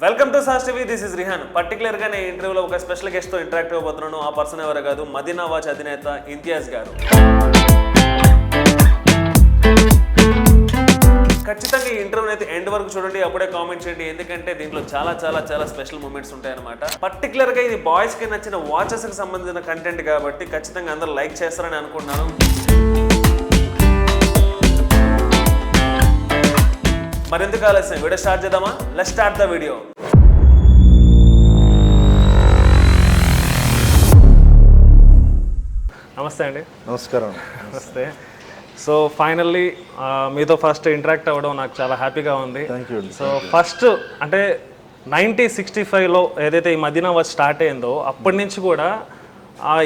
Welcome to sauce TV. This is Rehan. పర్టికులర్గా నేను ఇంటర్వ్యూలో ఒక స్పెషల్ గెస్ట్తో ఇంటరాక్ట్ అవ్వబోతున్నాను. ఆ పర్సన్ ఎవరు కాదు, మదీనా వాచ్ అధినేత ఇంతియాజ్ గారు. ఖచ్చితంగా ఈ ఇంటర్వ్యూ అయితే ఎండ్ వరకు చూడండి, అప్పుడే కామెంట్ చేయండి, ఎందుకంటే దీంట్లో చాలా చాలా చాలా స్పెషల్ మూమెంట్స్ ఉంటాయి అనమాట. పర్టికులర్గా ఇది బాయ్స్కి నచ్చిన వాచెస్కి సంబంధించిన కంటెంట్ కాబట్టి ఖచ్చితంగా అందరూ లైక్ చేస్తారని అనుకుంటున్నాను. మరెందుకు ఆలస్యం, వీడియో స్టార్ట్ చేద్దామా? Let's start the video. నమస్తే అండి. నమస్కారం. నమస్తే. సో ఫైనల్లీ మీతో ఫస్ట్ ఇంటరాక్ట్ అవ్వడం నాకు చాలా హ్యాపీగా ఉంది. Thank you. సో ఫస్ట్ అంటే 1965లో ఏదైతే ఈ మదీనా వాచ్ స్టార్ట్ అయిందో అప్పటి నుంచి కూడా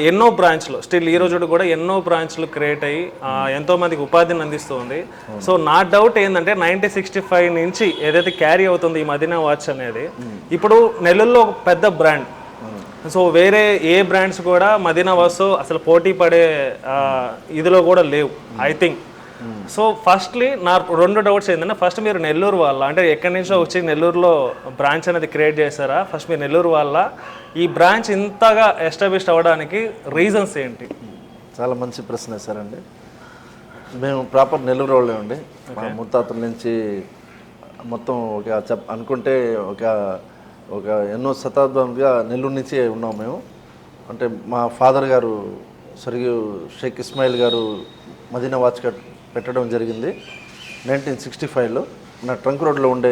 ఎన్నో బ్రాంచ్లు స్టిల్ ఈ రోజు కూడా ఎన్నో బ్రాంచ్లు క్రియేట్ అయ్యి ఎంతోమందికి ఉపాధిని అందిస్తుంది. సో నా డౌట్ ఏంటంటే 1965 నుంచి ఏదైతే క్యారీ అవుతుంది ఈ మదీనా వాచ్ అనేది, ఇప్పుడు నెల్లూరులో ఒక పెద్ద బ్రాండ్. సో వేరే ఏ బ్రాండ్స్ కూడా మదీనా వాచ్ అసలు పోటీ పడే ఇదిలో కూడా లేవు ఐ థింక్. సో ఫస్ట్లీ నా రెండు డౌట్స్ ఏంటంటే, ఫస్ట్ మీరు నెల్లూరు వాళ్ళ, అంటే ఎక్కడి నుంచో వచ్చి నెల్లూరులో బ్రాంచ్ అనేది క్రియేట్ చేశారా? ఫస్ట్ మీరు నెల్లూరు వాళ్ళ, ఈ బ్రాంచ్ ఇంతగా ఎస్టాబ్లిష్ అవ్వడానికి రీజన్స్ ఏంటి? చాలా మంచి ప్రశ్న వేశారండి. మేము ప్రాపర్ నెల్లూరు వాళ్ళే అండి. మా ముత్తాతల నుంచి మొత్తం అనుకుంటే ఒక ఎన్నో శతాబ్దాలుగా నెల్లూరు నుంచే ఉన్నాం మేము. అంటే మా ఫాదర్ గారు సరిగ్గా షేక్ ఇస్మాయిల్ గారు మదీనా వాచ్ పెట్టడం జరిగింది 1965లో. నా ట్రంక్ రోడ్లో ఉండే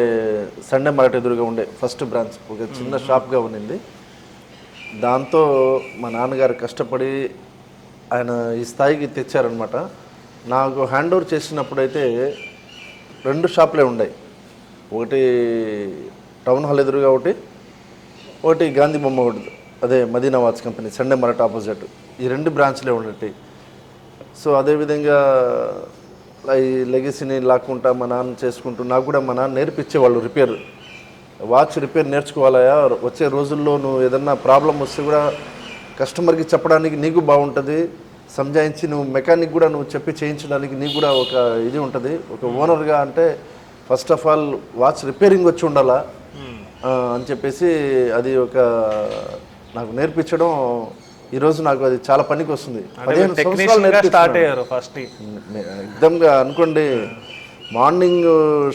సండే మార్కెట్ ఎదురుగా ఉండే ఫస్ట్ బ్రాంచ్ ఒక చిన్న షాప్గా ఉండింది. దాంతో మా నాన్నగారు కష్టపడి ఆయన ఈ స్థాయికి తెచ్చారనమాట. నాకు హ్యాండ్ ఓవర్ చేసినప్పుడైతే 2 షాపులే ఉన్నాయి. ఒకటి టౌన్ హాల్ ఎదురుగా ఒకటి గాంధీ బొమ్మ ఒకటి, అదే Madina watch company Sunday market opposite. ఈ 2 బ్రాంచ్లే ఉండేవి. సో అదేవిధంగా ఈ లెగసీని లాక్కుంటా మా నాన్న చేసుకుంటూ నాకు కూడా మా నాన్న నేర్పించేవాళ్ళు వాచ్ రిపేర్ నేర్చుకోవాలయా, వచ్చే రోజుల్లో నువ్వు ఏదన్నా ప్రాబ్లం వస్తే కూడా కస్టమర్కి చెప్పడానికి నీకు బాగుంటుంది, సంజాయించి నువ్వు మెకానిక్ కూడా నువ్వు చెప్పి చేయించడానికి నీకు కూడా ఒక ఇది ఉంటుంది. ఒక ఓనర్గా అంటే first of all watch repairing వచ్చి ఉండాలా అని చెప్పేసి అది నాకు నేర్పించడం ఈరోజు నాకు అది చాలా పనికి వస్తుంది. 15 సంవత్సరాలు స్టార్ట్ అయ్యారు ఫస్ట్. ఎగ్జామ్గా అనుకోండి, మార్నింగ్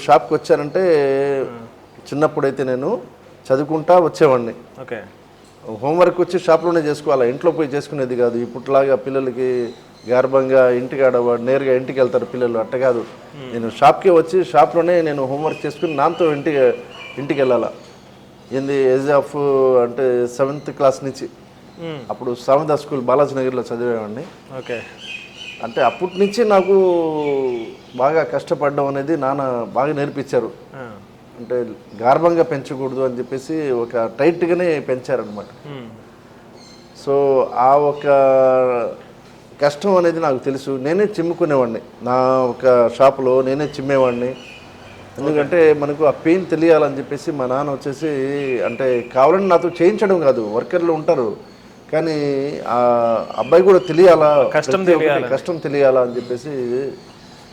షాప్కి వచ్చానంటే చిన్నప్పుడైతే నేను చదువుకుంటా వచ్చేవాడిని. ఓకే. హోంవర్క్ వచ్చి షాప్లోనే చేసుకోవాలి, ఇంట్లో పోయి చేసుకునేది కాదు. ఇప్పట్లాగా పిల్లలకి గర్భంగా ఇంటికి నేరుగా ఇంటికి వెళ్తారు పిల్లలు, అట్ట కాదు. నేను షాప్కే వచ్చి షాప్లోనే నేను హోంవర్క్ చేసుకుని నాతో ఇంటికి వెళ్ళాలా. ఏజ్ ఆఫ్ అంటే 7th క్లాస్ నుంచి. అప్పుడు సామదా స్కూల్ బాలాజీ నగర్లో చదివేవాడిని. ఓకే. అంటే అప్పటి నుంచి నాకు బాగా కష్టపడడం అనేది నాన్న బాగా నేర్పించారు. అంటే గర్భంగా పెంచకూడదు అని చెప్పేసి ఒక టైట్గానే పెంచారనమాట. సో ఆ ఒక కష్టం అనేది నాకు తెలుసు. నేనే చిమ్ముకునేవాడిని, నా ఒక షాపులో నేనే చిమ్మేవాడిని. ఎందుకంటే మనకు ఆ పెయిన్ తెలియాలని చెప్పేసి మా నాన్న వచ్చేసి, అంటే కావాలని నాతో చేయించడం కాదు, వర్కర్లు ఉంటారు కానీ ఆ అబ్బాయి కూడా తెలియాలా, కష్టం తెలియాలా అని చెప్పేసి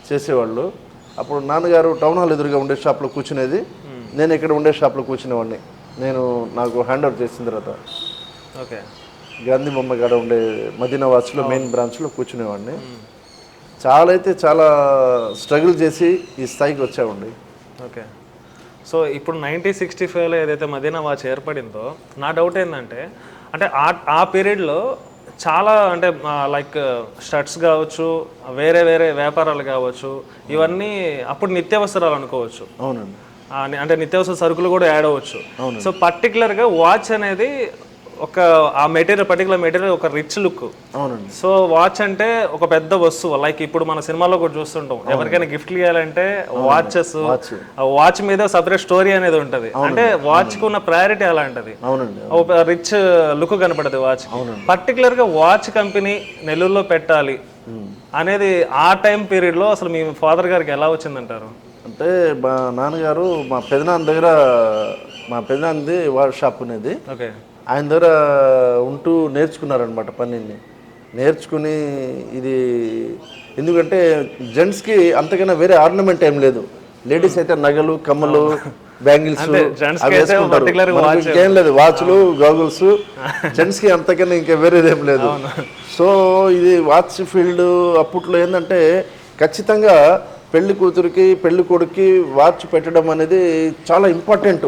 చేసేవాళ్ళు. అప్పుడు నాన్నగారు టౌన్ హాల్ ఎదురుగా ఉండే షాప్లో కూర్చునేది, నేను ఇక్కడ ఉండే షాప్లో కూర్చునేవాడిని. నాకు హ్యాండ్ ఓవర్ చేసిన తర్వాత ఓకే గాంధీ బొమ్మ కాడ ఉండే మదీనా వాచ్లో మెయిన్ బ్రాంచ్లో కూర్చునేవాడిని. చాలా స్ట్రగుల్ చేసి ఈ స్థాయికి వచ్చామండి. ఓకే. సో ఇప్పుడు 1965లో ఏదైతే మదీనా వాచ్ ఏర్పడిందో, నా డౌట్ ఏంటంటే, అంటే ఆ పీరియడ్లో చాలా అంటే లైక్ షర్ట్స్ కావచ్చు, వేరే వ్యాపారాలు కావచ్చు, ఇవన్నీ అప్పుడు నిత్యావసరాలు అనుకోవచ్చు. అవునండి. అంటే నిత్యావసర సరుకులు కూడా యాడ్ అవ్వచ్చు. సో పర్టికులర్గా వాచ్ అనేది ఆ పర్టికులర్ మెటీరియల్ ఒక రిచ్ లుక్. అవునండి. సో వాచ్ అంటే ఒక పెద్ద వస్తువు. లైక్ ఇప్పుడు మన సినిమాలో కూడా చూస్తుంటాం, ఎవరికైనా గిఫ్ట్ ఇవ్వాలంటే వాచ్ మీద సపరేట్ స్టోరీ అనేది ఉంటది. అంటే వాచ్ కు ఉన్న ప్రయారిటీ అలాంటిది, రిచ్ లుక్ కనపడదు వాచ్. పర్టికులర్ గా వాచ్ కంపెనీ నెల్లూరులో పెట్టాలి అనేది ఆ టైం పీరియడ్ లో అసలు మీ ఫాదర్ గారికి ఎలా వచ్చిందంటారు? అంటే మా నాన్నగారు మా పెదనాన్నది వాచ్ షాప్ అనేది. ఓకే. ఆయన దగ్గర ఉంటూ నేర్చుకున్నారనమాట పనిని. నేర్చుకుని ఇది ఎందుకంటే జెంట్స్కి అంతకన్నా వేరే ఆర్నమెంట్ ఏం లేదు. లేడీస్ అయితే నగలు, కమ్మలు, బ్యాంగిల్స్ అంటే gents అవి కి అయితే వేసుకుంటారు. particular గా మనకి watch ఇంకేం లేదు, వాచ్లు గాగుల్స్ జెంట్స్కి అంతకన్నా ఇంకా వేరేదేం లేదు. సో ఇది వాచ్ ఫీల్డ్ అప్పట్లో ఏంటంటే ఖచ్చితంగా పెళ్లి కూతురికి పెళ్లి కొడుక్కి వాచ్ పెట్టడం అనేది చాలా ఇంపార్టెంట్.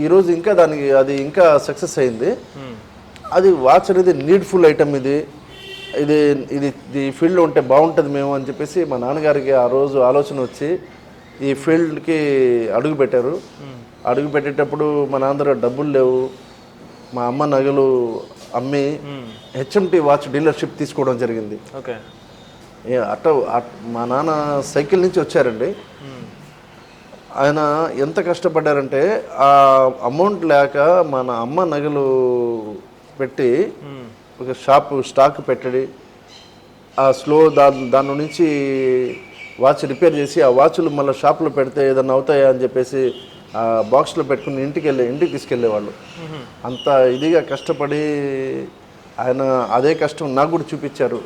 ఈరోజు ఇంకా దానికి అది ఇంకా సక్సెస్ అయింది. అది వాచ్ అనేది నీడ్ఫుల్ ఐటమ్. ఇది ఇది ఇది ఈ ఫీల్డ్లో ఉంటే బాగుంటుంది మేము అని చెప్పేసి మా నాన్నగారికి ఆ రోజు ఆలోచన వచ్చి ఈ ఫీల్డ్కి అడుగు పెట్టారు. అడుగు పెట్టేటప్పుడు మా నాన్న డబ్బులు లేవు. మా అమ్మ నగలు అమ్మి హెచ్ఎంటి వాచ్ డీలర్షిప్ తీసుకోవడం జరిగింది. ఓకే. మా నాన్న సైకిల్ నుంచి వచ్చారండి. ఆయన ఎంత కష్టపడ్డారంటే ఆ అమౌంట్ లేక మన అమ్మ నగలు పెట్టి ఒక స్టాక్ పెట్టడి, ఆ దాని నుంచి వాచ్ రిపేర్ చేసి ఆ వాచ్లు మళ్ళీ షాప్లో పెడితే ఏదన్నా అవుతాయా అని చెప్పేసి ఆ బాక్స్లో పెట్టుకుని ఇంటికి తీసుకెళ్ళేవాళ్ళు. అంత ఇదిగా కష్టపడి ఆయన అదే కష్టం నాకు కూడా చూపించారు.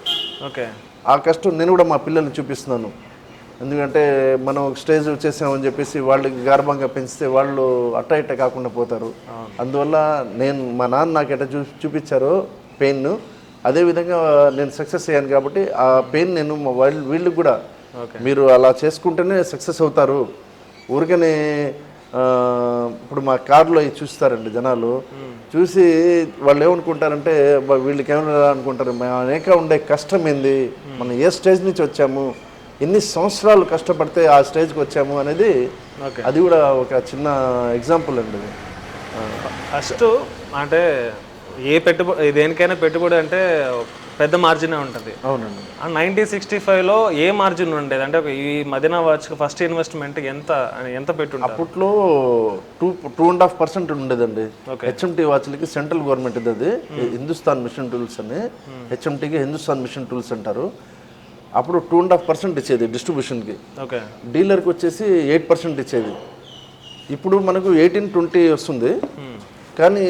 ఓకే. ఆ కష్టం నేను కూడా మా పిల్లల్ని చూపిస్తున్నాను. ఎందుకంటే మనం ఒక స్టేజ్ వచ్చేసామని చెప్పేసి వాళ్ళకి గర్భంగా పెంచితే వాళ్ళు అట్ట కాకుండా పోతారు. అందువల్ల మా నాన్న నాకు ఎట్ట చూపించారో పెయిన్, అదేవిధంగా నేను సక్సెస్ అయ్యాను కాబట్టి ఆ పెయిన్ నేను వీళ్ళకి కూడా మీరు అలా చేసుకుంటేనే సక్సెస్ అవుతారు. ఊరికనే ఇప్పుడు మా కార్లో చూస్తారండి జనాలు, చూసి వాళ్ళు ఏమనుకుంటారంటే వీళ్ళకి ఏమన్నా అనుకుంటారు, అనేక ఉండే కష్టం ఏంది, మనం ఏ స్టేజ్ నుంచి వచ్చాము, ఎన్ని సంవత్సరాలు కష్టపడితే ఆ స్టేజ్కి వచ్చాము అనేది అది కూడా ఒక చిన్న ఎగ్జాంపుల్ అండి. ఫస్ట్ అంటే దేనికైనా పెట్టుబడి అంటే పెద్ద మార్జినే ఉంటుంది. అవునండి. 1965లో ఏ మార్జిన్ ఉండేది? అంటే ఈ మదీనా వాచ్ ఫస్ట్ ఇన్వెస్ట్మెంట్ ఎంత పెట్టుంటారు? అప్పట్లో 2.5% ఉండేదండి. హెచ్ఎంటి వాచ్లకి సెంట్రల్ గవర్నమెంట్ అది హిందుస్థాన్ మిషన్ టూల్స్ అని, హెచ్ఎంటికి హిందుస్థాన్ మిషన్ టూల్స్ అంటారు. అప్పుడు 2.5% ఇచ్చేది డిస్ట్రిబ్యూషన్కి. ఓకే. డీలర్కి వచ్చేసి 8% ఇచ్చేది. ఇప్పుడు మనకు 18-20 వస్తుంది. కానీ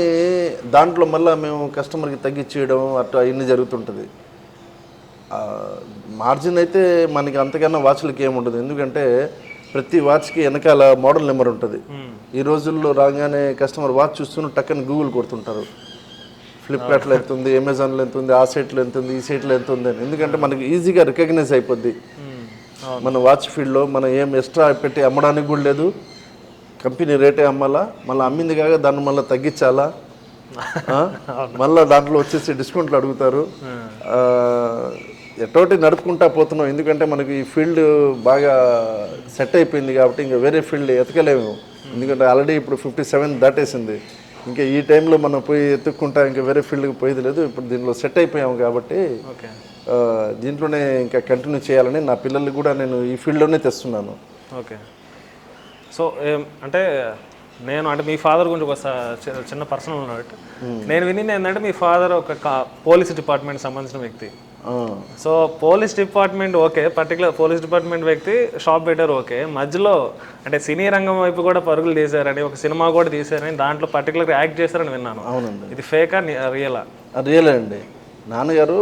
దాంట్లో మళ్ళీ మేము కస్టమర్కి తగ్గించేయడం అట్లా ఇన్ని జరుగుతుంటుంది. మార్జిన్ అయితే మనకి అంతకన్నా వాచ్లకి ఏముండదు. ఎందుకంటే ప్రతి వాచ్కి వెనకాల మోడల్ నెంబర్ ఉంటుంది. ఈ రోజుల్లో రాగానే కస్టమర్ వాచ్ చూస్తూనే టక్కని గూగుల్ కొడుతుంటారు, ఫ్లిప్కార్ట్లో ఎంత ఉంది, అమెజాన్లో ఎంత ఉంది, ఆ సైట్లో ఎంత ఉంది, ఈ సైట్లో ఎంత ఉంది అని. ఎందుకంటే మనకి ఈజీగా రికగ్నైజ్ అయిపోద్ది. మన వాచ్ ఫీల్డ్లో మనం ఏం ఎక్స్ట్రా పెట్టి అమ్మడానికి కూడా లేదు, కంపెనీ రేటే అమ్మాలా, మళ్ళీ అమ్మింది కాక దాన్ని మళ్ళీ తగ్గించాలా, మళ్ళీ దాంట్లో వచ్చేసి డిస్కౌంట్లు అడుగుతారు. ఎటోటి నడుపుకుంటా పోతున్నాం. ఎందుకంటే మనకి ఈ ఫీల్డ్ బాగా సెట్ అయిపోయింది కాబట్టి ఇంకా వేరే ఫీల్డ్ ఎతకలేము. ఎందుకంటే ఆల్రెడీ ఇప్పుడు 57 దాటేసింది. ఇంకా ఈ టైంలో మనం పోయి ఎత్తుక్కుంటా ఇంకా వేరే ఫీల్డ్కి పోయేది లేదు. ఇప్పుడు దీనిలో సెట్ అయిపోయాము కాబట్టి దీంట్లోనే ఇంకా కంటిన్యూ చేయాలని నా పిల్లల్ని కూడా నేను ఈ ఫీల్డ్లోనే తెస్తున్నాను. ఓకే. సో అంటే మీ ఫాదర్ గురించి ఒక చిన్న పర్సనల్ నోట్ నేను వినింది ఏంటంటే, మీ ఫాదర్ ఒక పోలీస్ డిపార్ట్మెంట్ సంబంధించిన వ్యక్తి. So police department okay, particular police department వ్యక్తి, షాప్ పెట్టారు ఓకే, మధ్యలో అంటే సినీ రంగం వైపు కూడా పరుగులు తీశారని, ఒక సినిమా కూడా తీశారని, దాంట్లో పర్టికులర్గా యాక్ట్ చేశారని విన్నాను. అవునండి. ఇది ఫేకా రియలా? రియలే అండి. నాన్నగారు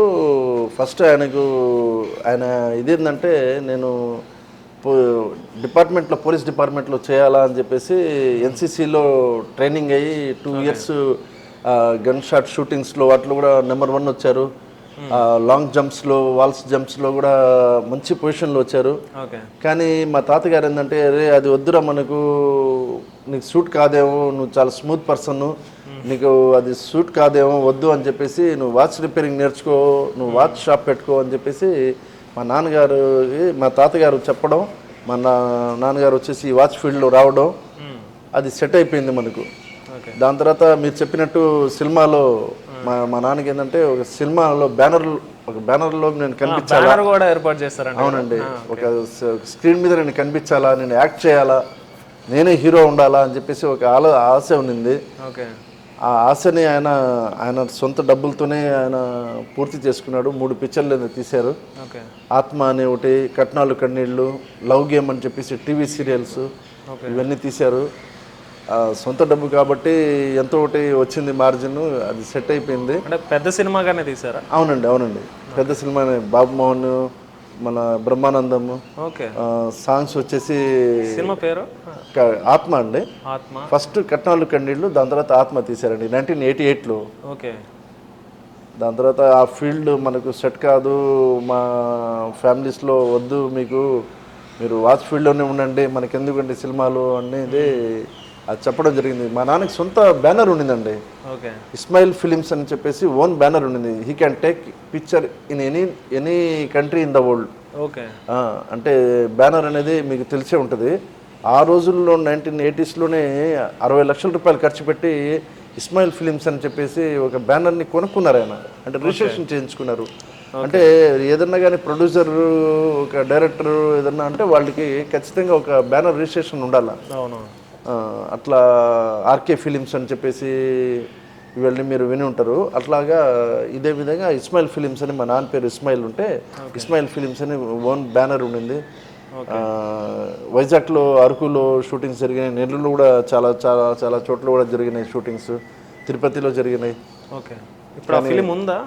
ఫస్ట్ ఆయన ఇదేంటంటే, నేను డిపార్ట్మెంట్లో పోలీస్ డిపార్ట్మెంట్లో చేయాలా అని చెప్పేసి ఎన్సీసీలో ట్రైనింగ్ అయ్యి 2 years గన్ షాట్ షూటింగ్స్లో వాటిలో కూడా నెంబర్ 1 వచ్చారు. లాంగ్ జంప్స్లో, వాల్స్ జంప్స్లో కూడా మంచి పొజిషన్లో వచ్చారు. కానీ మా తాతగారు ఏంటంటే, అది వద్దురా, నీకు సూట్ కాదేమో, నువ్వు చాలా స్మూత్ పర్సన్, నీకు అది సూట్ కాదేమో, వద్దు అని చెప్పేసి నువ్వు వాచ్ రిపేరింగ్ నేర్చుకో, నువ్వు వాచ్ షాప్ పెట్టుకో అని చెప్పేసి మా తాతగారు చెప్పడం, మా నాన్నగారు వచ్చేసి ఈ వాచ్ ఫీల్డ్లో రావడం, అది సెట్ అయిపోయింది మనకు. దాని తర్వాత మీరు చెప్పినట్టు సినిమాలో మా నాన్నకి ఏంటంటే, ఒక సినిమాలో బ్యానర్లో నేను కనిపించాలా, అవునండి, ఒక స్క్రీన్ మీద నేను కనిపించాలా, నేను యాక్ట్ చేయాలా, నేనే హీరో ఉండాలా అని చెప్పేసి ఒక ఆశ ఉన్నింది. ఆ ఆశని ఆయన సొంత డబ్బులతోనే ఆయన పూర్తి చేసుకున్నాడు. 3 పిక్చర్లు తీశారు. ఆత్మ అనే ఒకటి, కట్నాలు కన్నీళ్ళు, లవ్ గేమ్ అని చెప్పేసి టీవీ సీరియల్స్, ఇవన్నీ తీశారు. సొంత డబ్బు కాబట్టి ఎంతో ఒకటి వచ్చింది మార్జిన్, అది సెట్ అయిపోయింది. అంటే పెద్ద సినిమాగానే తీసారా? అవునండి. పెద్ద సినిమానే. బాబు మోహన్, మన బ్రహ్మానందము, ఓకే. సాంగ్స్ వచ్చేసి సినిమా పేరు ఆత్మ అండి. ఆత్మ. ఫస్ట్ కట్నాలు కన్నీళ్ళు, దాని తర్వాత ఆత్మ తీశారండి 1988లో. ఓకే. దాని తర్వాత ఆ ఫీల్డ్ మనకు సెట్ కాదు, మా ఫ్యామిలీస్లో వద్దు, మీరు వాచ్ ఫీల్డ్లోనే ఉండండి, మనకెందుకండి సినిమాలు అనేది అది చెప్పడం జరిగింది. మా నాన్నకి సొంత బ్యానర్ ఉండిందండి, ఓకే. ఇస్మాయిల్ ఫిలిమ్స్ అని చెప్పేసి ఓన్ బ్యానర్ ఉండింది. He can take picture in any country in the world. Okay. అంటే బ్యానర్ అనేది మీకు తెలిసే ఉంటుంది. ఆ రోజుల్లో 1980స్లోనే 60 లక్షల రూపాయలు ఖర్చు పెట్టి ఇస్మాయిల్ ఫిలిమ్స్ అని చెప్పేసి ఒక బ్యానర్ని కొనుక్కున్నారు ఆయన, అంటే రిజిస్ట్రేషన్ చేయించుకున్నారు. అంటే ఏదన్నా కానీ ప్రొడ్యూసర్, ఒక డైరెక్టర్ ఏదన్నా అంటే వాళ్ళకి ఖచ్చితంగా ఒక బ్యానర్ రిజిస్ట్రేషన్ ఉండాలి. అవును. అట్లా ఆర్కే ఫిలిమ్స్ అని చెప్పేసి ఇవన్నీ మీరు విని ఉంటారు. అట్లాగా ఇదే విధంగా ఇస్మాయిల్ ఫిలిమ్స్ అని, మా నాన్న పేరు ఇస్మాయిల్ ఉంటే ఇస్మాయిల్ ఫిలిమ్స్ అని ఓన్ బ్యానర్ ఉండింది. వైజాగ్లో, అరకులో షూటింగ్స్ జరిగినాయి, నెల్లూరులో కూడా చాలా చాలా చాలా చోట్ల కూడా జరిగినాయి షూటింగ్స్, తిరుపతిలో జరిగినాయి. ఓకే. ఇప్పుడు ఆ ఫిలిం ఉందా?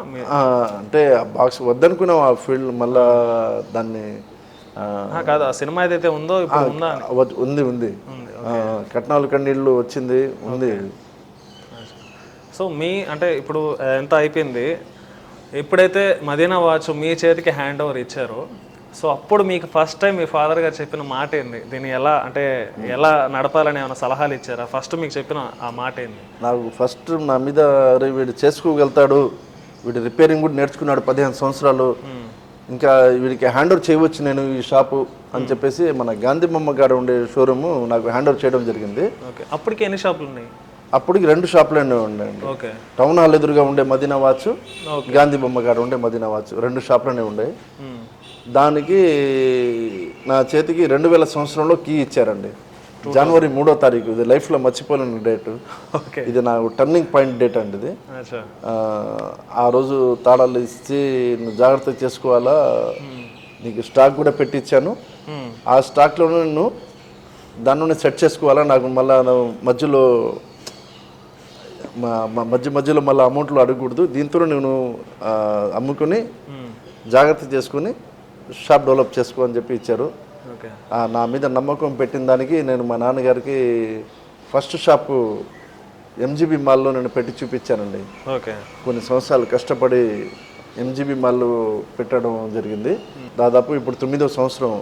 అంటే ఆ బాక్స్ వద్దనుకున్నాం ఆ ఫీల్డ్, మళ్ళా దాన్ని కాదు, ఆ సినిమా ఏదైతే ఉందో ఇప్పుడు ఉందా? ఉంది. కట్నాలు కన్నీళ్ళు వచ్చింది, ఉంది. సో అంటే ఇప్పుడు ఎంత అయిపోయింది, ఎప్పుడైతే మదీనా వాచ్ మీ చేతికి హ్యాండ్ ఓవర్ ఇచ్చారో, సో అప్పుడు మీకు ఫస్ట్ టైం మీ ఫాదర్ గారు చెప్పిన మాట ఏంది? దీన్ని ఎలా నడపాలని ఏమైనా సలహాలు ఇచ్చారా? ఫస్ట్ మీకు చెప్పిన ఆ మాట ఏంది? నాకు ఫస్ట్ నా మీద వీడు చేసుకోగలుగుతాడు, వీడు రిపేరింగ్ కూడా నేర్చుకున్నాడు 15 సంవత్సరాలు, ఇంకా వీడికి హ్యాండ్ ఓవర్ చేయవచ్చు నేను ఈ షాపు అని చెప్పేసి మన గాంధీ బొమ్మ గారు ఉండే షోరూము నాకు హ్యాండ్ ఓవర్ చేయడం జరిగింది. ఓకే. అప్పటికి ఎన్ని షాపులు ఉన్నాయి? అప్పటికి 2 షాపులనే ఉన్నాయండి. ఓకే. టౌన్ హాల్ ఎదురుగా ఉండే మదీనా వాచ్, గాంధీ బొమ్మ గారు ఉండే మదీనా వాచ్, 2 షాపులనే ఉండే. దానికి నా చేతికి 2000 సంవత్సరంలో కీ ఇచ్చారండి, జనవరి 3వ తారీఖు. ఇది లైఫ్లో మర్చిపోలేని డేట్. ఓకే. ఇది నాకు టర్నింగ్ పాయింట్ డేట్ అండి ఇది. ఆ రోజు తాళాలు ఇచ్చి నువ్వు జాగ్రత్త చేసుకోవాలా, నీకు స్టాక్ కూడా పెట్టించాను, ఆ స్టాక్లోనే నువ్వు దానిలోనే సెట్ చేసుకోవాలా, నాకు మళ్ళీ మధ్యలో మధ్యలో మళ్ళీ అమౌంట్లో అడగకూడదు, దీంతో నేను అమ్ముకొని జాగ్రత్త చేసుకుని షాప్ డెవలప్ చేసుకో అని చెప్పి ఇచ్చారు. నా మీద నమ్మకం పెట్టిన దానికి నేను మా నాన్నగారికి ఫస్ట్ షాపు ఎంజీబీ మాల్లో నేను పెట్టి చూపించానండి. ఓకే. కొన్ని సంవత్సరాలు కష్టపడి ఎంజీబీ మాల్లో పెట్టడం జరిగింది. దాదాపు ఇప్పుడు 9వ సంవత్సరం.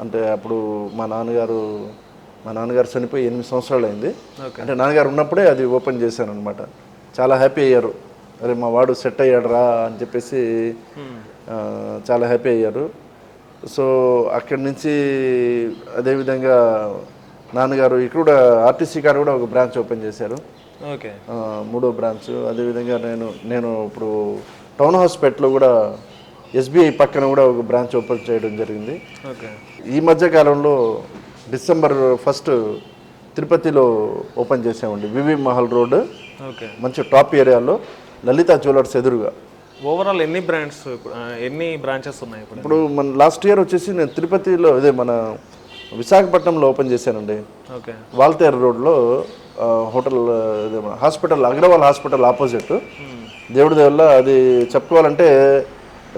అంటే అప్పుడు మా నాన్నగారు చనిపోయి 8 సంవత్సరాలు అయింది. అంటే నాన్నగారు ఉన్నప్పుడే అది ఓపెన్ చేశాను అనమాట. చాలా హ్యాపీ అయ్యారు, అరే మా వాడు సెట్ అయ్యాడు రా అని చెప్పేసి చాలా హ్యాపీ అయ్యారు. సో అక్కడి నుంచి అదేవిధంగా నాన్నగారు ఇక్కడ కూడా ఆర్టీసీ కాడ కూడా ఒక బ్రాంచ్ ఓపెన్ చేశారు. ఓకే. 3వ బ్రాంచ్. అదేవిధంగా నేను ఇప్పుడు టౌన్ హాస్పిటల్లో కూడా ఎస్బీఐ పక్కన కూడా ఒక బ్రాంచ్ ఓపెన్ చేయడం జరిగింది. ఓకే. ఈ మధ్యకాలంలో డిసెంబర్ 1 తిరుపతిలో ఓపెన్ చేసామండి, వివి మహల్ రోడ్. ఓకే. మంచి టాప్ ఏరియాలో లలిత జ్యువెలర్స్ ఎదురుగా. ఓవరాల్ ఎన్ని బ్రాంచెస్ ఉన్నాయి ఇప్పుడు మన లాస్ట్ ఇయర్ వచ్చేసి నేను తిరుపతిలో మన విశాఖపట్నంలో ఓపెన్ చేశానండి. ఓకే. వాల్తేర్ రోడ్లో hotel, hospital, Agarwal hospital opposite. దేవుడి వల్ల అది చెప్పుకోవాలంటే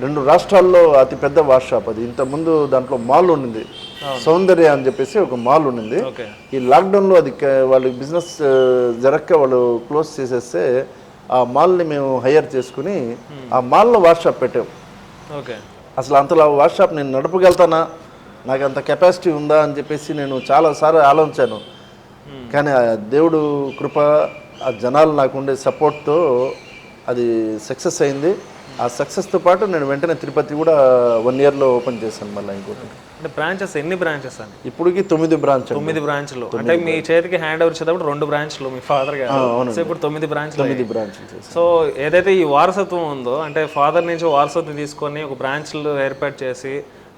2 రాష్ట్రాల్లో అతి పెద్ద వాష్ షాప్ అది. ఇంతకుముందు దాంట్లో మాల్ ఉండింది, సౌందర్య అని చెప్పేసి ఒక మాల్ ఉండింది. ఈ లాక్డౌన్లో అది వాళ్ళకి బిజినెస్ జరక్క వాళ్ళు క్లోజ్ చేసేస్తే ఆ మాల్ని మేము హైర్ చేసుకుని ఆ మాల్లో వాష్ షాప్ పెట్టాం. ఓకే. అసలు అంతలా వాష్ షాప్ నేను నడపగలుగుతానా, నాకు అంత కెపాసిటీ ఉందా అని చెప్పేసి నేను చాలాసార్లు ఆలోచించాను. కానీ ఆ దేవుడు కృప, ఆ జనాలు నాకు ఉండే సపోర్ట్తో అది సక్సెస్ అయింది. ఆ సక్సెస్తో పాటు నేను వెంటనే తిరుపతి కూడా 1 ఇయర్లో ఓపెన్ చేశాను మళ్ళీ ఇంకోటి. అంటే బ్రాంచెస్ ఎన్ని బ్రాంచెస్ అని? ఇప్పటికి 9 బ్రాంచ్. 9 బ్రాంచ్లు. అంటే మీ చేతికి హ్యాండ్ ఓవర్ ఇచ్చేటప్పుడు 2 బ్రాంచ్లు మీ ఫాదర్ గారు, సో ఇప్పుడు 9 బ్రాంచ్లు. సో ఏదైతే ఈ వారసత్వం ఉందో, అంటే ఫాదర్ నుంచి వారసత్వం తీసుకొని ఒక బ్రాంచ్లు ఏర్పాటు చేసి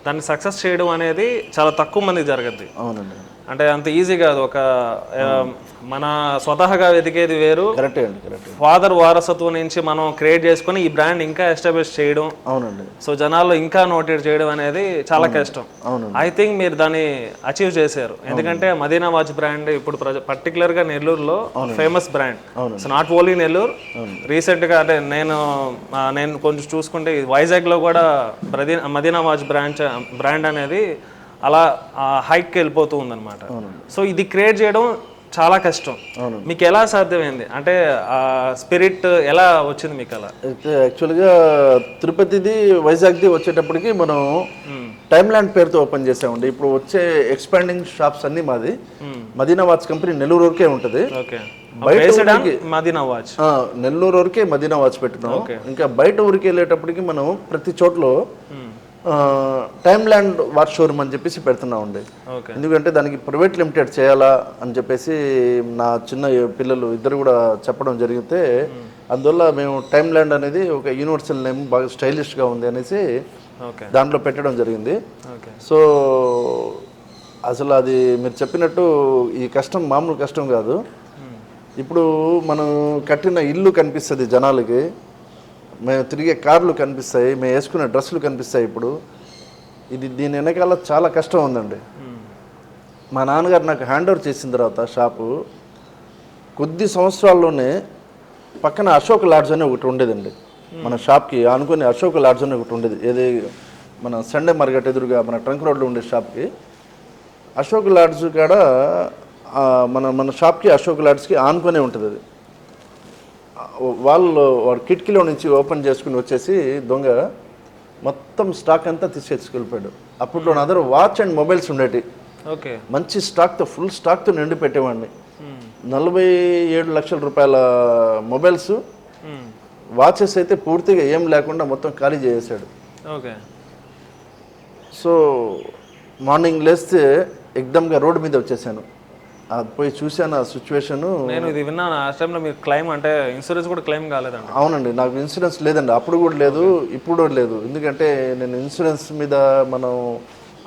దాన్ని సక్సెస్ చేయడం అనేది చాలా తక్కువ మందికి జరగద్ది. అవునండి. అంటే అంత ఈజీ కాదు. ఒక మన స్వతహాగా వెతికేది వేరు, కరెక్టే అండి, కరెక్ట్. ఫాదర్ వారసత్వం నుంచి మనం క్రియేట్ చేసుకొని ఈ బ్రాండ్ ఇంకా ఎస్టాబ్లిష్ చేయడం, అవునండి, సో జనాల్లో ఇంకా నోటెడ్ చేయడం అనేది చాలా కష్టం. అవునండి. ఐ థింక్ మీరు దాన్ని అచీవ్ చేశారు. ఎందుకంటే మదీనా వాచ్ బ్రాండ్ ఇప్పుడు పర్టికులర్గా నెల్లూరులో famous brand. So not only Nellore, రీసెంట్గా అంటే నేను కొంచెం చూసుకుంటే వైజాగ్లో కూడా మదీనా వాచ్ బ్రాండ్ అనేది అలా హైట్కి వెళ్ళిపోతూ ఉందన్నమాట. సో ఇది క్రియేట్ చేయడం చాలా కష్టం. మీకు ఎలా సాధ్యమైంది? అంటే ఆ స్పిరిట్ ఎలా వచ్చింది మీకు? అలా అయితే యాక్చువల్గా తిరుపతిది వైజాగ్ది వచ్చేటప్పటికి మనం టైమ్ ల్యాండ్ పేరుతో ఓపెన్ చేసామండి. ఇప్పుడు వచ్చే ఎక్స్పాండింగ్ షాప్స్ అన్ని మాది మదీనా వాచ్ కంపెనీ నెల్లూరు వరకే ఉంటుంది. మదీనా వాచ్ నెల్లూరు వరకే మదీనా వాచ్ పెట్టినాం. ఇంకా బయట ఊరికి వెళ్ళేటప్పటికి మనం ప్రతి చోట్ల టైమ్ ల్యాండ్ వాచ్ షోరూమ్ అని చెప్పేసి పెడుతున్నామండి. ఎందుకంటే దానికి ప్రైవేట్ లిమిటెడ్ చేయాలా అని చెప్పేసి నా చిన్న పిల్లలు ఇద్దరు కూడా చెప్పడం జరిగితే, అందువల్ల మేము టైమ్ ల్యాండ్ అనేది ఒక యూనివర్సల్ నేమ్, బాగా స్టైలిష్గా ఉంది అనేసి దాంట్లో పెట్టడం జరిగింది. సో అసలు అది మీరు చెప్పినట్టు ఈ కష్టం మామూలు కష్టం కాదు. ఇప్పుడు మనం కట్టిన ఇల్లు కనిపిస్తుంది జనాలకి, మేము తిరిగే కార్లు కనిపిస్తాయి, మేము వేసుకునే డ్రెస్సులు కనిపిస్తాయి. ఇప్పుడు దీని వెనకాల చాలా కష్టం ఉందండి. మా నాన్నగారు నాకు హ్యాండ్ ఓవర్ చేసిన తర్వాత షాపు కొద్ది సంవత్సరాల్లోనే పక్కన అశోక్ లాడ్జ్ అని ఒకటి ఉండేదండి. మన షాప్కి అనుకుని అశోక్ లాడ్జ్ అని ఒకటి ఉండేది. ఏది మన సండే మార్కెట్ ఎదురుగా మన ట్రంక్ రోడ్లో ఉండే షాప్కి అశోక్ లాడ్జ్ కాడ మన షాప్కి అశోక్ లాడ్జ్కి ఆనుకునే ఉంటుంది. అది వాడు కిటికీలో నుంచి ఓపెన్ చేసుకుని వచ్చేసి దొంగ మొత్తం స్టాక్ అంతా తీసుకెళ్ళిపోయాడు. అప్పట్లో నా దగ్గర వాచ్ అండ్ మొబైల్స్ ఉండేవి. మంచి స్టాక్తో, ఫుల్ స్టాక్తో నిండి పెట్టేవాడిని. 47 లక్షల రూపాయల మొబైల్స్, వాచెస్ అయితే పూర్తిగా ఏం లేకుండా మొత్తం ఖాళీ చేసేసాడు. సో మార్నింగ్ లేస్తే ఎగ్దమ్గా రోడ్డు మీద వచ్చేసాను. అది పోయి చూశాను ఆ సిచ్యువేషన్. నేను ఇది విన్నాను. ఆ టైంలో మీరు క్లెయిమ్ అంటే ఇన్సూరెన్స్ కూడా క్లెయిమ్ కాలేదండి? అవునండి, నాకు ఇన్సూరెన్స్ లేదండి. అప్పుడు కూడా లేదు, ఇప్పుడు కూడా లేదు. ఎందుకంటే నేను ఇన్సూరెన్స్ మీద మనం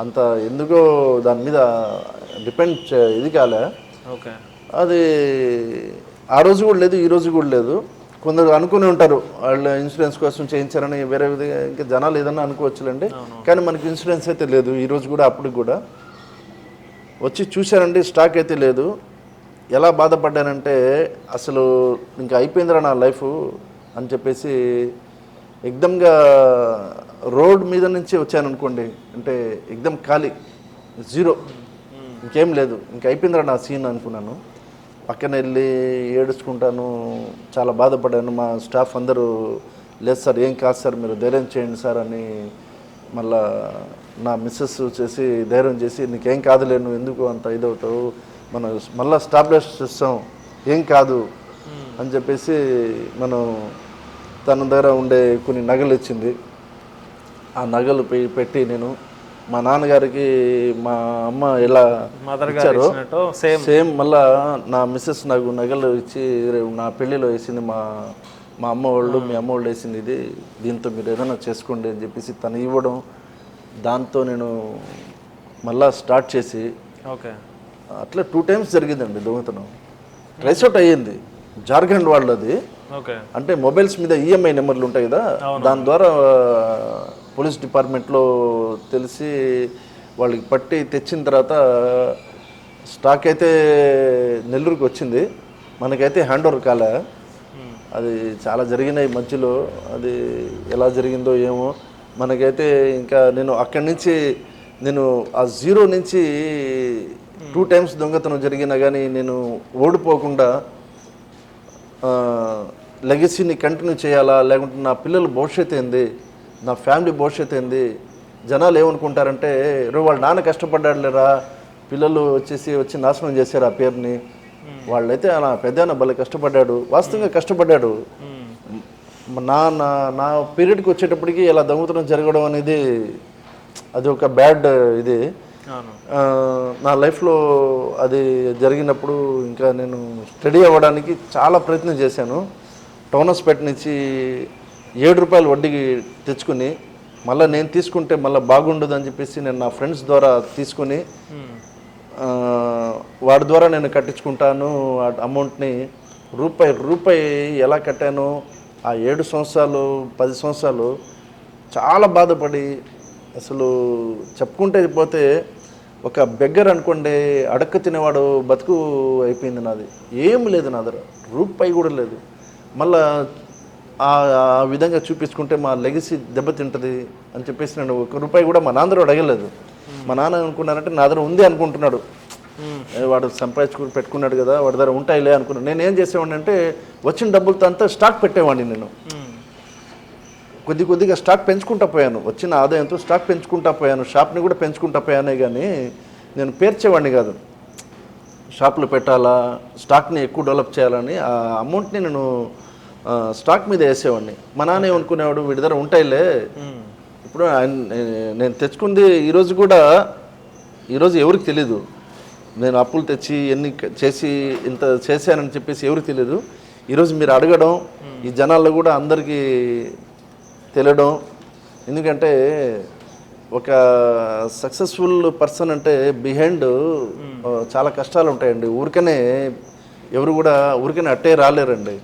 అంత ఎందుకో దాని మీద డిపెండ్ ఇది కాలే. అది ఆ రోజు కూడా లేదు, ఈ రోజు కూడా లేదు. కొందరు అనుకుని ఉంటారు వాళ్ళు ఇన్సూరెన్స్ కోసం చేయించారని, వేరే విధంగా ఇంకా జనాలు ఏదన్నా అనుకోవచ్చులేండి. కానీ మనకి ఇన్సూరెన్స్ అయితే లేదు ఈ రోజు కూడా. అప్పుడు కూడా వచ్చి చూశానండి, స్టాక్ అయితే లేదు. ఎలా బాధపడ్డానంటే అసలు ఇంకా అయిపోయిందిరా నా లైఫ్ అని చెప్పేసి ఎగ్దమ్గా రోడ్ మీద నుంచి వచ్చాను అనుకోండి. అంటే ఎగ్దమ్ ఖాళీ, జీరో, ఇంకేం లేదు, ఇంకా అయిపోయిందిరా నా సీన్ అనుకున్నాను. పక్కన వెళ్ళి ఏడుచుకుంటాను, చాలా బాధపడ్డాను. మా స్టాఫ్ అందరూ లేదు సార్, ఏం కాదు సార్, మీరు ధైర్యం చేయండి సార్ అని మళ్ళా నా మిస్సెస్ చేసి ధైర్యం చేసి, నీకేం కాదులే, నువ్వు ఎందుకు అంత ఇదవుతావు, మనం మళ్ళీ స్టాబ్లిష్ చేస్తాం, ఏం కాదు అని చెప్పేసి మనం తన దగ్గర ఉండే కొన్ని నగలు ఇచ్చింది. ఆ నగలు పెట్టి నేను మా నాన్నగారికి మా అమ్మ ఎలా ఇచ్చారో సేమ్ మళ్ళా నా మిస్సెస్ నాకు నగలు ఇచ్చి నా పెళ్ళిలో వేసింది. మా అమ్మ వాళ్ళు, మీ అమ్మ వాళ్ళు వేసింది ఇది, దీంతో మీరు ఏదైనా చేసుకోండి అని చెప్పేసి తను ఇవ్వడం. దాంతో నేను మళ్ళా స్టార్ట్ చేసి అట్లా 2 times జరిగిందండి దొంగతనం. ట్రేస్ అవుట్ అయ్యింది జార్ఖండ్ వాళ్ళది. అంటే మొబైల్స్ మీద ఈఎంఐ నెంబర్లు ఉంటాయి కదా, దాని ద్వారా పోలీస్ డిపార్ట్మెంట్లో తెలిసి వాళ్ళకి పట్టి తెచ్చిన తర్వాత స్టాక్ అయితే నెల్లూరుకి వచ్చింది. మనకైతే హ్యాండ్ ఓవర్ కాలే. అది చాలా జరిగినాయి మధ్యలో, అది ఎలా జరిగిందో ఏమో మనకైతే. ఇంకా నేను అక్కడి నుంచి నేను ఆ జీరో నుంచి 2 times దొంగతనం జరిగినా కానీ నేను ఓడిపోకుండా లెగసీని కంటిన్యూ చేయాలా, లేకుంటే నా పిల్లల భవిష్యత్తు ఏంది, నా ఫ్యామిలీ భవిష్యత్తు ఏంది, జనాలు ఏమనుకుంటారంటే వాళ్ళ నాన్న కష్టపడ్డాడు లేరా, పిల్లలు వచ్చి నాశనం చేశారు ఆ పేరుని. వాళ్ళైతే నా పెద్ద భలే కష్టపడ్డాడు, వాస్తవంగా కష్టపడ్డాడు. నా పీరియడ్కి వచ్చేటప్పటికి ఇలా దొంగతనం జరగడం అనేది అది ఒక బ్యాడ్ ఇది నా లైఫ్లో. అది జరిగినప్పుడు ఇంకా నేను స్టడీ అవ్వడానికి చాలా ప్రయత్నం చేశాను. టౌనస్పేట నుంచి 7 రూపాయలు వడ్డీకి తెచ్చుకుని మళ్ళీ నేను తీసుకుంటే మళ్ళీ బాగుండదు అని చెప్పేసి నేను నా ఫ్రెండ్స్ ద్వారా తీసుకుని వాడి ద్వారా నేను కట్టించుకుంటాను. ఆ అమౌంట్ని రూపాయి ఎలా కట్టానో ఆ 7 సంవత్సరాలు 10 సంవత్సరాలు చాలా బాధపడి, అసలు చెప్పుకుంటే పోతే ఒక బెగ్గర్ అనుకోండి, అడక్క తినేవాడు బతుకు అయిపోయింది నాది. ఏం లేదు నా దగ్గర, రూపాయి కూడా లేదు. మళ్ళా ఆ విధంగా చూపించుకుంటే మా లెగసీ దెబ్బతింటుంది అని చెప్పేసి నేను 1 రూపాయి కూడా మా నాన్న అడగలేదు. మా నాన్న అనుకున్నానంటే నా దగ్గర ఉంది అనుకుంటున్నాడు, వాడు సంపాదించుకుని పెట్టుకున్నాడు కదా, వాడి దగ్గర ఉంటాయిలే అనుకున్నాడు. నేను ఏం చేసేవాడిని అంటే వచ్చిన డబ్బులతో అంతా స్టాక్ పెట్టేవాడిని. నేను కొద్దిగా స్టాక్ పెంచుకుంటా పోయాను, వచ్చిన ఆదాయంతో స్టాక్ పెంచుకుంటా పోయాను, షాప్ని కూడా పెంచుకుంటా పోయానే కానీ నేను పేర్చేవాడిని కాదు. షాపులు పెట్టాలా, స్టాక్ని ఎక్కువ డెవలప్ చేయాలని ఆ అమౌంట్ని నేను స్టాక్ మీద వేసేవాడిని. మా నాన్న ఏమనుకునేవాడు, వీడి దగ్గర ఉంటాయిలే. ఇప్పుడు నేను తెచ్చుకుంది ఈరోజు ఎవరికి తెలీదు. నేను అప్పులు తెచ్చి ఎన్ని చేసి ఇంత చేశానని చెప్పేసి ఎవరికి తెలియదు. ఈరోజు మీరు అడగడం ఈ జనాల్లో కూడా అందరికీ తెలియడం. ఎందుకంటే ఒక సక్సెస్ఫుల్ పర్సన్ అంటే బిహైండ్ చాలా కష్టాలు ఉంటాయండి. ఎవరు కూడా ఊరికనే అట్టే రాలేరండి.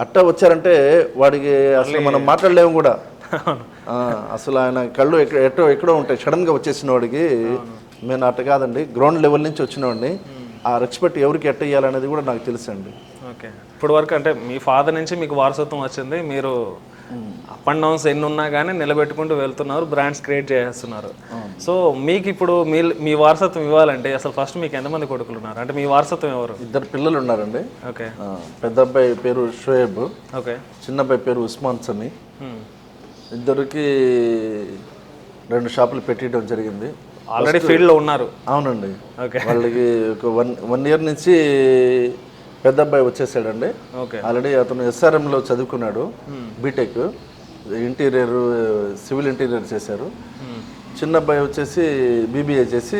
అట్ట వచ్చారంటే వాడికి అసలు మనం మాట్లాడలేము కూడా. అసలు ఆయన కళ్ళు ఎక్కడో ఉంటాయి. సడన్గా వచ్చేసిన వాడికి నేను అట్ట కాదండి, గ్రౌండ్ లెవెల్ నుంచి వచ్చినవాడిని. ఆ రెస్పెక్ట్ ఎవరికి ఎట్ట ఇవ్వాలనేది కూడా నాకు తెలుసండి. ఓకే, ఇప్పుడు వరకు అంటే మీ ఫాదర్ నుంచి మీకు వారసత్వం వచ్చింది, మీరు అప్ అండ్ డౌన్స్ ఎన్ని ఉన్నా కానీ నిలబెట్టుకుంటూ వెళ్తున్నారు, బ్రాండ్స్ క్రియేట్ చేస్తున్నారు. సో మీకు ఇప్పుడు మీ వారసత్వం ఇవ్వాలంటే అసలు ఫస్ట్ మీకు ఎంతమంది కొడుకులు ఉన్నారు, అంటే మీ వారసత్వం ఎవరు? 2 పిల్లలు ఉన్నారండి. ఓకే, పెద్ద అబ్బాయి పేరు షోయబ్, ఓకే, చిన్న అబ్బాయి పేరు ఉస్మాన్ సని. ఇద్దరికి 2 షాపులు పెట్టడం జరిగింది. ఆల్రెడీ ఫీల్డ్లో ఉన్నారు? అవునండి. వాళ్ళకి ఒక 1 ఇయర్ నుంచి పెద్ద అబ్బాయి వచ్చేసాడండి. ఆల్రెడీ అతను SRMలో చదువుకున్నాడు, బీటెక్ ఇంటీరియర్, సివిల్ ఇంటీరియర్ చేశారు. చిన్న అబ్బాయి వచ్చేసి BBA చేసి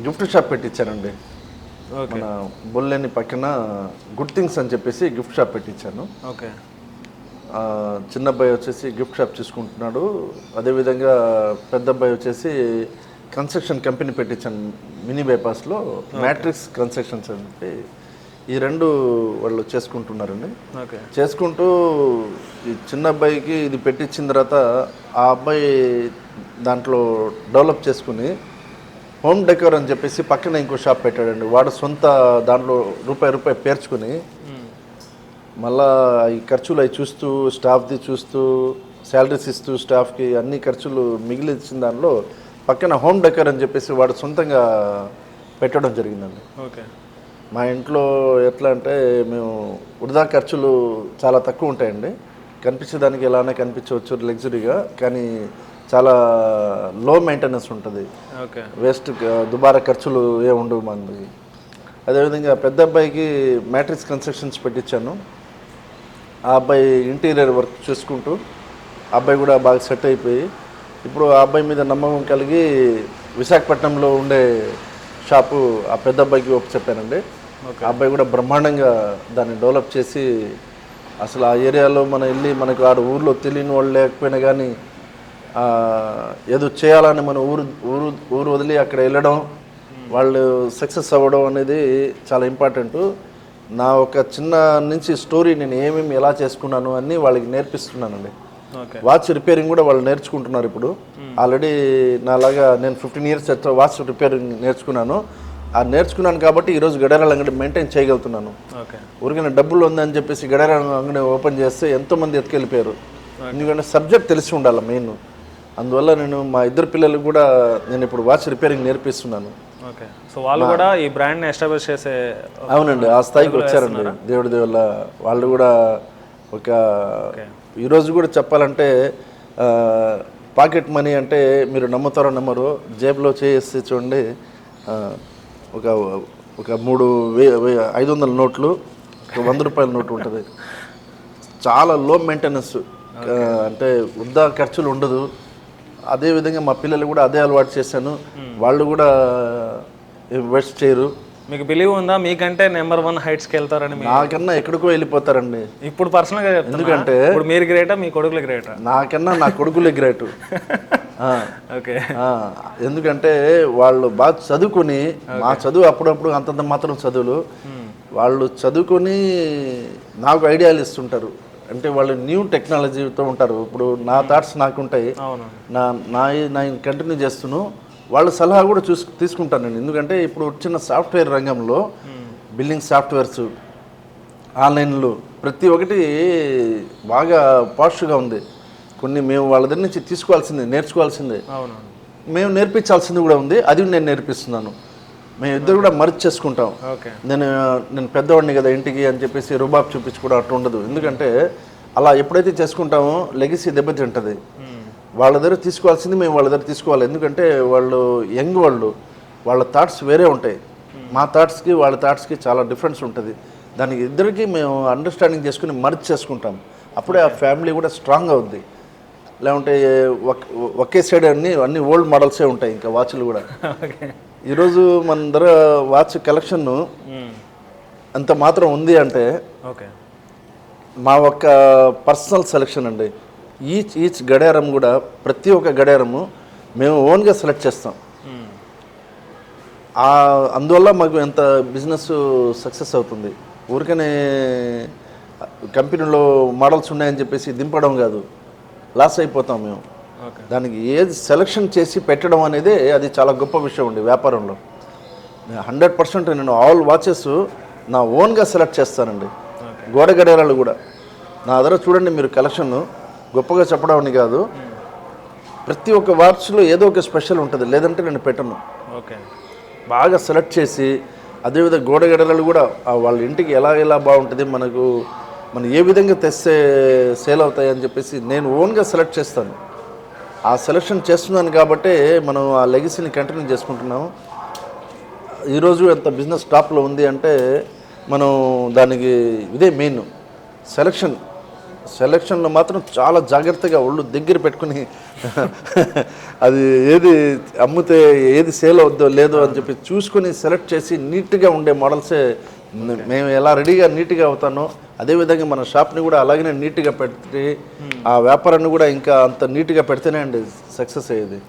గిఫ్ట్ షాప్ పెట్టించానండి. మన బొల్లేని పక్కన గుడ్ థింగ్స్ అని చెప్పేసి గిఫ్ట్ షాప్ పెట్టించాను. ఓకే, చిన్న అబ్బాయి వచ్చేసి గిఫ్ట్ షాప్ చూసుకుంటున్నాడు. అదేవిధంగా పెద్ద అబ్బాయి వచ్చేసి కన్స్ట్రక్షన్ కంపెనీ పెట్టించాను మినీ బైపాస్లో, మ్యాట్రిక్స్ కన్స్ట్రక్షన్స్ అని చెప్పి. ఈ 2 వాళ్ళు చేసుకుంటున్నారండి. చేసుకుంటూ ఈ చిన్న అబ్బాయికి ఇది పెట్టించిన తర్వాత ఆ అబ్బాయి దాంట్లో డెవలప్ చేసుకుని హోమ్ డెకోర్ అని చెప్పేసి పక్కన ఇంకో షాప్ పెట్టాడండి. వాడు సొంత దాంట్లో రూపాయి పేర్చుకుని మళ్ళా ఈ ఖర్చులు అవి చూస్తూ, స్టాఫ్ది చూస్తూ, శాలరీస్ ఇస్తూ స్టాఫ్కి అన్ని ఖర్చులు మిగిలిచ్చిన దానిలో పక్కన హోమ్ డెకర్ అని చెప్పేసి వాడు సొంతంగా పెట్టడం జరిగిందండి. ఓకే, మా ఇంట్లో ఎట్లా అంటే మేము వృధా ఖర్చులు చాలా తక్కువ ఉంటాయండి. కనిపించేదానికి ఎలానే కనిపించవచ్చు లగ్జరీగా, కానీ చాలా లో మెయింటెనెన్స్ ఉంటుంది. వేస్ట్ దుబారా ఖర్చులు ఏ ఉండవు మనకి. అదేవిధంగా పెద్ద అబ్బాయికి మ్యాట్రిక్స్ కన్స్ట్రక్షన్స్ పెట్టించాను. ఆ అబ్బాయి ఇంటీరియర్ వర్క్ చూసుకుంటూ ఆ అబ్బాయి కూడా బాగా సెట్ అయిపోయి ఇప్పుడు ఆ అబ్బాయి మీద నమ్మకం కలిగి విశాఖపట్నంలో ఉండే షాపు ఆ పెద్ద అబ్బాయికి చెప్పానండి. ఆ అబ్బాయి కూడా బ్రహ్మాండంగా దాన్ని డెవలప్ చేసి అసలు ఆ ఏరియాలో మనం వెళ్ళి మనకు ఆ ఊర్లో తెలియని వాళ్ళు లేకపోయినా కానీ ఏదో చేయాలని మన ఊరు వదిలి అక్కడ వెళ్ళడం, వాళ్ళు సక్సెస్ అవ్వడం అనేది చాలా ఇంపార్టెంట్. నా ఒక చిన్న నుంచి స్టోరీ నేను ఏమేమి ఎలా చేసుకున్నాను అన్నీ వాళ్ళకి నేర్పిస్తున్నానండి. వాచ్ రిపేరింగ్ కూడా వాళ్ళు నేర్చుకుంటున్నారు ఇప్పుడు. ఆల్రెడీ నాలాగా నేను 15 years వాచ్ రిపేరింగ్ నేర్చుకున్నాను. నేర్చుకున్నాను కాబట్టి ఈరోజు గడియారాల అంగడి మెయింటైన్ చేయగలుగుతున్నాను. ఊరికైనా డబ్బులు ఉందని చెప్పేసి గడియారాల అంగడి ఓపెన్ చేస్తే ఎంతోమంది ఎత్తుకెళ్ళిపోయారు. ఎందుకంటే సబ్జెక్ట్ తెలిసి ఉండాలి మెయిన్. అందువల్ల నేను మా 2 పిల్లలకు కూడా నేను ఇప్పుడు వాచ్ రిపేరింగ్ నేర్పిస్తున్నాను. ఓకే, సో వాళ్ళు కూడా ఈ బ్రాండ్ని ఎస్టాబ్లిష్ చేసే, అవునండి, ఆ స్థాయికి వచ్చారండి దేవుడి వల్ల. వాళ్ళు కూడా ఒక ఈరోజు కూడా చెప్పాలంటే పాకెట్ మనీ అంటే మీరు నమ్ముతారో నమ్మరు, జేబులో చేసి చూడండి ఒక 500 నోట్లు, 100 రూపాయల నోటు ఉంటుంది. చాలా లో మెయింటెనెన్స్, అంటే వృధా ఖర్చులు ఉండదు. అదేవిధంగా మా పిల్లలు కూడా అదే అలవాటు చేశాను. వాళ్ళు కూడా వేస్ట్ చేయరు. మీకు బిలీవ్ ఉందా మీకంటే నెంబర్ 1 హైట్స్కి వెళ్తారని? నాకన్నా ఎక్కడికో వెళ్ళిపోతారండి. ఇప్పుడు పర్సనల్గా చెప్తున్నా, ఎందుకంటే ఇప్పుడు మీరు గ్రేటా మీ కొడుకులు గ్రేటా? నాకన్నా నా కొడుకులే గ్రేటు. ఓకే. ఎందుకంటే వాళ్ళు బాగా చదువుకొని, మా చదువు అప్పుడప్పుడు అంతంత మాత్రం చదువులు, వాళ్ళు చదువుకొని నాకు ఐడియాలు ఇస్తుంటారు. అంటే వాళ్ళు న్యూ టెక్నాలజీతో ఉంటారు. ఇప్పుడు నా థాట్స్ నాకు ఉంటాయి, నా కంటిన్యూ చేస్తున్నాను. వాళ్ళ సలహా కూడా తీసుకుంటానండి. ఎందుకంటే ఇప్పుడు వచ్చిన సాఫ్ట్వేర్ రంగంలో బిల్డింగ్ సాఫ్ట్వేర్స్, ఆన్లైన్లు ప్రతి ఒక్కటి బాగా పాజిటివ్గా ఉంది. కొన్ని మేము వాళ్ళ దగ్గర నుంచి తీసుకోవాల్సిందే, నేర్చుకోవాల్సిందే, మేము నేర్పించాల్సింది కూడా ఉంది. అది నేను నేర్పిస్తున్నాను. మేము ఇద్దరు కూడా మర్చి చేసుకుంటాం. నేను పెద్దవాడిని కదా ఇంటికి అని చెప్పేసి రుబాబ్ చూపించుకోవడం అట్లా ఉండదు. ఎందుకంటే అలా ఎప్పుడైతే చేసుకుంటామో లెగసీ దెబ్బతింటుంది. వాళ్ళ దగ్గర తీసుకోవాల్సింది మేము వాళ్ళ దగ్గర తీసుకోవాలి. ఎందుకంటే వాళ్ళు యంగ్, వాళ్ళ థాట్స్ వేరే ఉంటాయి. మా థాట్స్కి వాళ్ళ థాట్స్కి చాలా డిఫరెన్స్ ఉంటుంది. దానికి ఇద్దరికి మేము అండర్స్టాండింగ్ చేసుకుని మర్చి చేసుకుంటాం. అప్పుడే ఆ ఫ్యామిలీ కూడా స్ట్రాంగ్ అవుద్ది. లేకుంటే ఒకే సైడ్ అన్ని ఓల్డ్ మోడల్సే ఉంటాయి. ఇంకా వాచ్లు కూడా ఈరోజు మన దగ్గర వాచ్ కలెక్షన్ అంత మాత్రం ఉంది అంటే మా ఒక్క పర్సనల్ సెలెక్షన్ అండి. ఈచ్ గడియారం కూడా ప్రతి ఒక్క గడియారము మేము ఓన్గా సెలెక్ట్ చేస్తాం. అందువల్ల మాకు ఎంత బిజినెస్ సక్సెస్ అవుతుంది. ఊరికనే కంపెనీలో మోడల్స్ ఉన్నాయని చెప్పేసి దింపడం కాదు, లాస్ అయిపోతాం మేము. దానికి ఏది సెలెక్షన్ చేసి పెట్టడం అనేది అది చాలా గొప్ప విషయం అండి వ్యాపారంలో. 100% నేను ఆల్ వాచెస్ నా ఓన్గా సెలెక్ట్ చేస్తానండి. గోడ గడియారాలు కూడా నా దగ్గర చూడండి మీరు. కలెక్షన్ గొప్పగా చెప్పడం అని కాదు, ప్రతి ఒక్క వాచ్లో ఏదో ఒక స్పెషల్ ఉంటుంది, లేదంటే నేను పెట్టను. బాగా సెలెక్ట్ చేసి, అదేవిధంగా గోడ గడియారాలు కూడా వాళ్ళ ఇంటికి ఎలా బాగుంటుంది, మనం ఏ విధంగా తెస్తే సేల్ అవుతాయి అని చెప్పేసి నేను ఓన్గా సెలెక్ట్ చేస్తాను. ఆ సెలెక్షన్ చేస్తున్నాను కాబట్టే మనం ఆ లెగసీని కంటిన్యూ చేసుకుంటున్నాము. ఈరోజు ఎంత బిజినెస్ టాప్లో ఉంది అంటే మనం దానికి ఇదే మెయిన్ సెలెక్షన్లో మాత్రం చాలా జాగ్రత్తగా ఒళ్ళు దగ్గర పెట్టుకుని అది ఏది అమ్మితే ఏది సేల్ అవుద్దో లేదో అని చెప్పి చూసుకొని సెలెక్ట్ చేసి నీట్గా ఉండే మోడల్సే మేము ఎలా రెడీగా నీట్గా అవుతానో అదేవిధంగా మన షాప్ని కూడా అలాగనే నీట్గా పెడితే ఆ వ్యాపారాన్ని కూడా ఇంకా అంత నీట్గా పెడితేనే అండి సక్సెస్ అయ్యేది.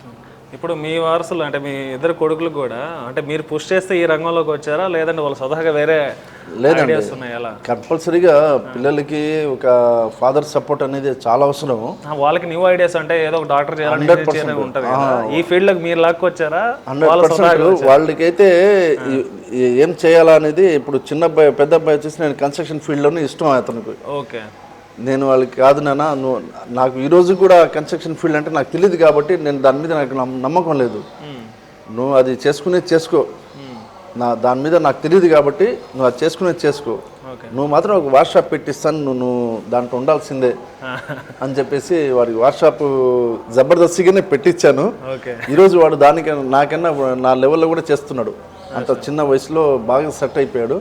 ఇప్పుడు మీ వారసులు అంటే మీ ఇద్దరు కొడుకులు కూడా అంటే మీరు పుష్ చేస్తే ఈ రంగంలోకి వచ్చారా, లేదంటే వాళ్ళు స్వతహాగా వేరే ఐడియాస్ ఉన్నాయా? కంపల్సరీగా పిల్లలకి ఒక ఫాదర్ సపోర్ట్ అనేది చాలా అవసరం. వాళ్ళకి న్యూ ఐడియాస్ అంటే ఏదో ఒక డాక్టర్ చేయాలని ఉంటుంది, ఈ ఫీల్డ్ లోకి మీరు లాక్కొచ్చారా? 100% వాళ్ళకైతే ఏం చేయాలా అనేది ఇప్పుడు చిన్న అబ్బాయి పెద్ద అబ్బాయి వచ్చేసి నేను కన్స్ట్రక్షన్ ఫీల్డ్లోనే ఇష్టం అతనికి. ఓకే. నేను వాళ్ళకి కాదు నాన్న, నాకు ఈరోజు కూడా కన్స్ట్రక్షన్ ఫీల్డ్ అంటే నాకు తెలియదు కాబట్టి నేను దాని మీద నాకు నమ్మకం లేదు. నువ్వు అది చేసుకో, దాని మీద నాకు తెలియదు కాబట్టి నువ్వు అది చేసుకో, నువ్వు మాత్రం ఒక వార్షాప్ పెట్టిస్తాను, నువ్వు దాంట్లో ఉండాల్సిందే అని చెప్పేసి వారికి వార్షాప్ జబర్దస్తిగానే పెట్టించాను. ఈరోజు వాడు నాకన్నా నా లెవెల్లో కూడా చేస్తున్నాడు. అంత చిన్న వయసులో బాగా సెట్ అయిపోయాడు.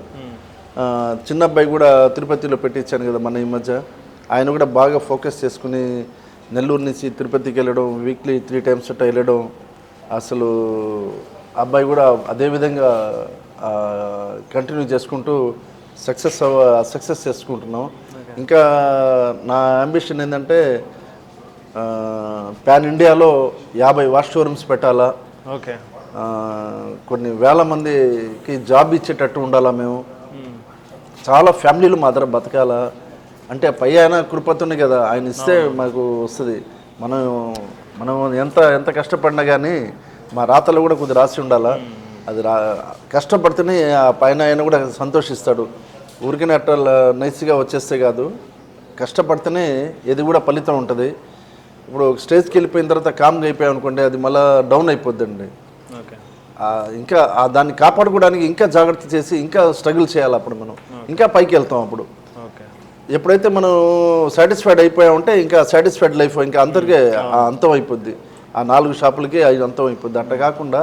చిన్న అబ్బాయి కూడా తిరుపతిలో పెట్టించాను కదా మన ఈ మధ్య, ఆయన కూడా బాగా ఫోకస్ చేసుకుని నెల్లూరు నుంచి తిరుపతికి వెళ్ళడం, వీక్లీ 3 times అట్లా వెళ్ళడం. అసలు అబ్బాయి కూడా అదేవిధంగా కంటిన్యూ చేసుకుంటూ సక్సెస్ చేసుకుంటున్నాం. ఇంకా నా అంబిషన్ ఏంటంటే పాన్ ఇండియాలో 50 వాష్ షోరూమ్స్ పెట్టాలా, కొన్ని వేల మందికి జాబ్ ఇచ్చేటట్టు ఉండాలా, మేము చాలా ఫ్యామిలీలు మా దగ్గర బతకాల అంటే పై ఆయన కృపతోనే కదా, ఆయన ఇస్తే మాకు వస్తుంది. మనం ఎంత కష్టపడినా కానీ మా రాతలు కూడా కొద్దిగా రాసి ఉండాలా. అది కష్టపడితేనే ఆ పైన ఆయన కూడా సంతోషిస్తాడు. ఊరికనే అట్లా నైస్గా వచ్చేస్తే కాదు, కష్టపడితేనే ఏది కూడా ఫలితం ఉంటుంది. ఇప్పుడు స్టేజ్కి వెళ్ళిపోయిన తర్వాత కామ్గా అయిపోయాం అనుకోండి, అది మళ్ళీ డౌన్ అయిపోద్దండి. ఇంకా దాన్ని కాపాడుకోవడానికి ఇంకా జాగ్రత్త చేసి ఇంకా స్ట్రగుల్ చేయాలి. అప్పుడు మనం ఇంకా పైకి వెళ్తాం. అప్పుడు ఎప్పుడైతే మనం సాటిస్ఫైడ్ అయిపోయామంటే ఇంకా సాటిస్ఫైడ్ లైఫ్ ఇంకా అందరికీ అంతం అయిపోద్ది. ఆ 4 షాపులకి 5 అంతం అయిపోద్ది. అట్లా కాకుండా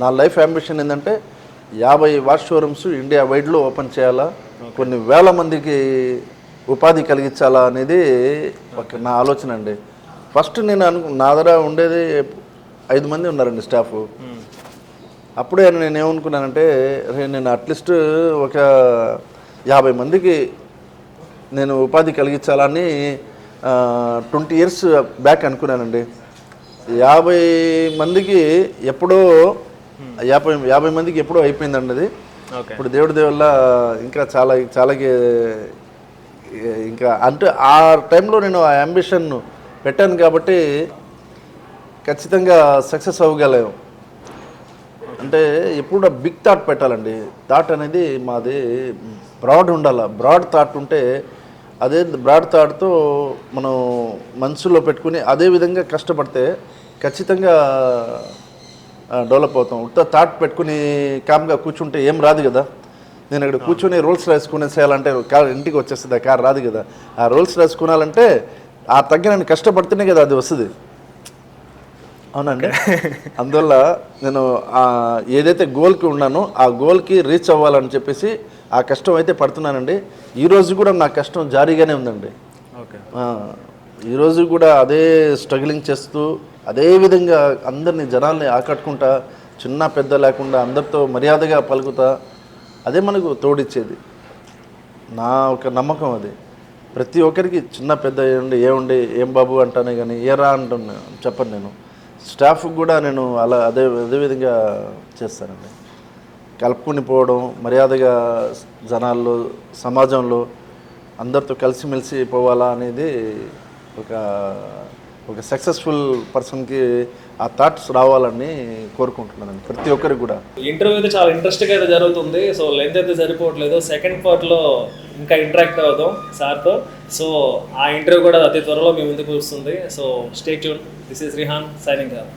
నా లైఫ్ అంబిషన్ ఏంటంటే 50 వాష్ షోరూమ్స్ ఇండియా వైడ్లో ఓపెన్ చేయాలా, కొన్ని వేల మందికి ఉపాధి కలిగించాలా అనేది నా ఆలోచన అండి. ఫస్ట్ నేను నా దగ్గర ఉండేది 5 మంది ఉన్నారండి స్టాఫ్. అప్పుడే నేను ఏమనుకున్నానంటే నేను అట్లీస్ట్ ఒక 50 మందికి నేను ఉపాధి కలిగించాలని 20 ఇయర్స్ బ్యాక్ అనుకున్నానండి. 50 మందికి ఎప్పుడో 50 మందికి ఎప్పుడో అయిపోయిందండి అది. ఓకే. ఇప్పుడు దేవుడి వల్ల ఇంకా చాలా ఇంకా అంటే ఆ టైంలో నేను ఆ అంబిషన్ పెట్టాను కాబట్టి ఖచ్చితంగా సక్సెస్ అవ్వగలేము. అంటే ఎప్పుడు బిగ్ థాట్ పెట్టాలండి. థాట్ అనేది మాది బ్రాడ్ ఉండాలి. బ్రాడ్ థాట్ ఉంటే అదే బ్రాడ్ థాట్తో మనం మనసులో పెట్టుకుని అదే విధంగా కష్టపడితే ఖచ్చితంగా డెవలప్ అవుతాం. ఉత్త థాట్ పెట్టుకుని కామ్గా కూర్చుంటే ఏం రాదు కదా. నేను ఇక్కడ కూర్చొని రూల్స్ రాసుకునే చేయాలంటే కార్ ఇంటికి వచ్చేస్తుంది, ఆ కార్ రాదు కదా. ఆ రూల్స్ రాసుకునాలంటే ఆ తగ్గిన కష్టపడితేనే కదా అది వస్తుంది. అవునండి. అందువల్ల నేను ఏదైతే గోల్కి ఉన్నానో ఆ గోల్కి రీచ్ అవ్వాలని చెప్పేసి ఆ కష్టం అయితే పడుతున్నానండి. ఈరోజు కూడా నా కష్టం జారీగానే ఉందండి. ఓకే. ఈరోజు కూడా అదే స్ట్రగ్లింగ్ చేస్తూ అదే విధంగా అందరినీ జనాల్ని ఆకట్టుకుంటా, చిన్న పెద్ద లేకుండా అందరితో మర్యాదగా పలుకుతా, అదే మనకు తోడిచ్చేది. నా ఒక నమ్మకం అది. ప్రతి ఒక్కరికి చిన్న పెద్ద ఏముండి ఏం బాబు అంటానే కానీ ఏరా అంటున్నా చెప్పను. నేను స్టాఫ్కి కూడా నేను అదే విధంగా చేస్తానండి. కలుపుకుని పోవడం, మర్యాదగా జనాల్లో సమాజంలో అందరితో కలిసిమెలిసి పోవాలా అనేది ఒక సక్సెస్ఫుల్ పర్సన్కి ఆ థాట్స్ రావాలని కోరుకుంటున్నాను ప్రతి ఒక్కరికి కూడా. ఇంటర్వ్యూ అయితే చాలా ఇంట్రెస్ట్గా అయితే జరుగుతుంది. సో లెంత్ అయితే సరిపోవట్లేదు. సెకండ్ పార్ట్లో ఇంకా ఇంటరాక్ట్ అవుతాం సార్తో. సో ఆ ఇంటర్వ్యూ కూడా అతి త్వరలో మీ ముందుకు వస్తుంది. So stay tune. This is Rehan signing off.